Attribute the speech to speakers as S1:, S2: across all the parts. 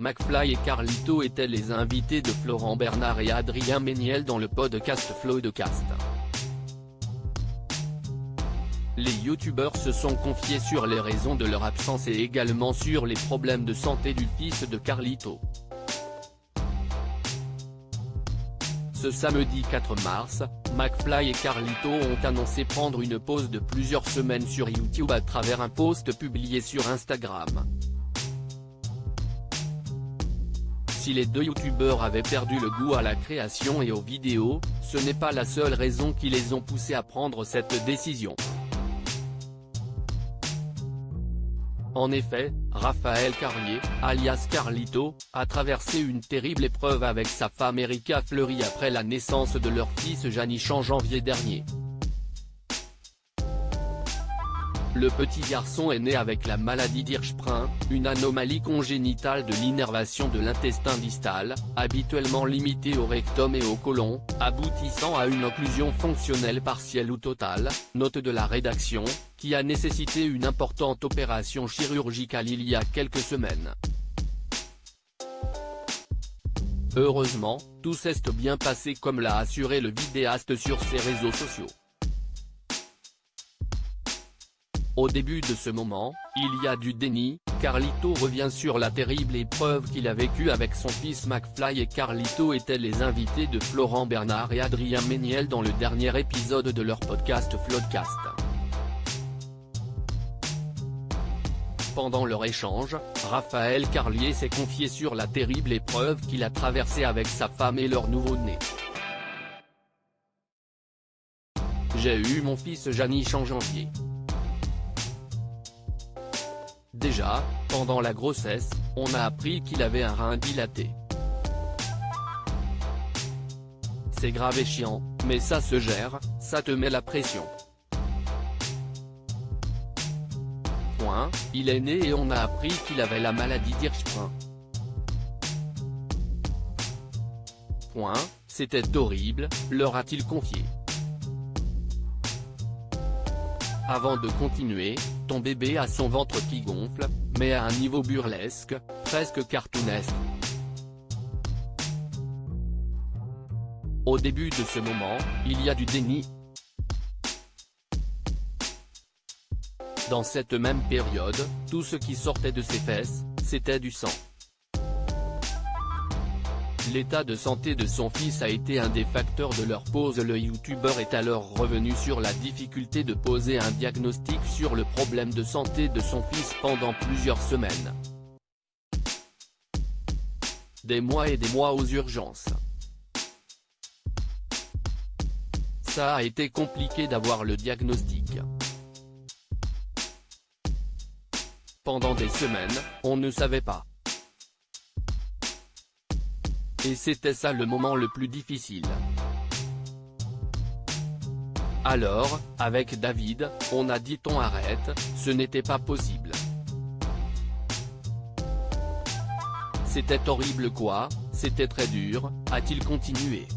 S1: McFly et Carlito étaient les invités de Florent Bernard et Adrien Méniel dans le podcast Floodcast. Les youtubeurs se sont confiés sur les raisons de leur absence et également sur les problèmes de santé du fils de Carlito. Ce samedi 4 mars, McFly et Carlito ont annoncé prendre une pause de plusieurs semaines sur YouTube à travers un post publié sur Instagram. Si les deux youtubeurs avaient perdu le goût à la création et aux vidéos, ce n'est pas la seule raison qui les ont poussés à prendre cette décision. En effet, Raphaël Carlier, alias Carlito, a traversé une terrible épreuve avec sa femme Erika Fleury après la naissance de leur fils Janisch en janvier dernier. Le petit garçon est né avec la maladie d'Hirschsprung, une anomalie congénitale de l'innervation de l'intestin distal, habituellement limitée au rectum et au côlon, aboutissant à une occlusion fonctionnelle partielle ou totale, note de la rédaction, qui a nécessité une importante opération chirurgicale il y a quelques semaines. Heureusement, tout s'est bien passé comme l'a assuré le vidéaste sur ses réseaux sociaux. Au début de ce moment, il y a du déni, Carlito revient sur la terrible épreuve qu'il a vécue avec son fils McFly et Carlito étaient les invités de Florent Bernard et Adrien Méniel dans le dernier épisode de leur podcast Floodcast. Pendant leur échange, Raphaël Carlier s'est confié sur la terrible épreuve qu'il a traversée avec sa femme et leur nouveau-né. J'ai eu mon fils Janisch en janvier. Déjà, pendant la grossesse, on a appris qu'il avait un rein dilaté. C'est grave et chiant, mais ça se gère, ça te met la pression. Point, il est né et on a appris qu'il avait la maladie d'Hirschsprung. Point, c'était horrible, leur a-t-il confié. Avant de continuer, ton bébé a son ventre qui gonfle, mais à un niveau burlesque, presque cartoonesque. Au début de ce moment, il y a du déni. Dans cette même période, tout ce qui sortait de ses fesses, c'était du sang. L'état de santé de son fils a été un des facteurs de leur pause. Le youtubeur est alors revenu sur la difficulté de poser un diagnostic sur le problème de santé de son fils pendant plusieurs semaines. Des mois et des mois aux urgences. Ça a été compliqué d'avoir le diagnostic. Pendant des semaines, on ne savait pas. Et c'était ça le moment le plus difficile. Alors, avec David, on a dit on arrête, ce n'était pas possible. C'était horrible quoi, c'était très dur, a-t-il continué.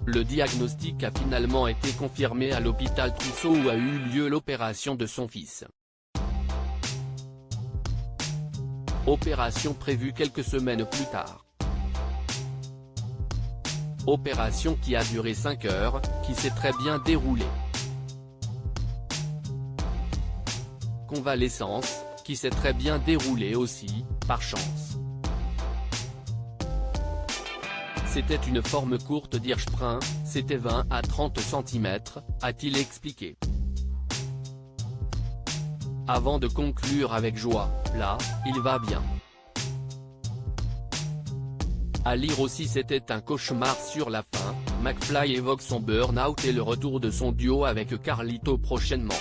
S1: Le diagnostic a finalement été confirmé à l'hôpital Trousseau où a eu lieu l'opération de son fils. Opération prévue quelques semaines plus tard. Opération qui a duré 5 heures, qui s'est très bien déroulée. Convalescence, qui s'est très bien déroulée aussi, par chance. C'était une forme courte d'Hirschsprung, c'était 20 à 30 cm, a-t-il expliqué. Avant de conclure avec joie, là, il va bien. À lire aussi c'était un cauchemar sur la fin, McFly évoque son burn-out et le retour de son duo avec Carlito prochainement.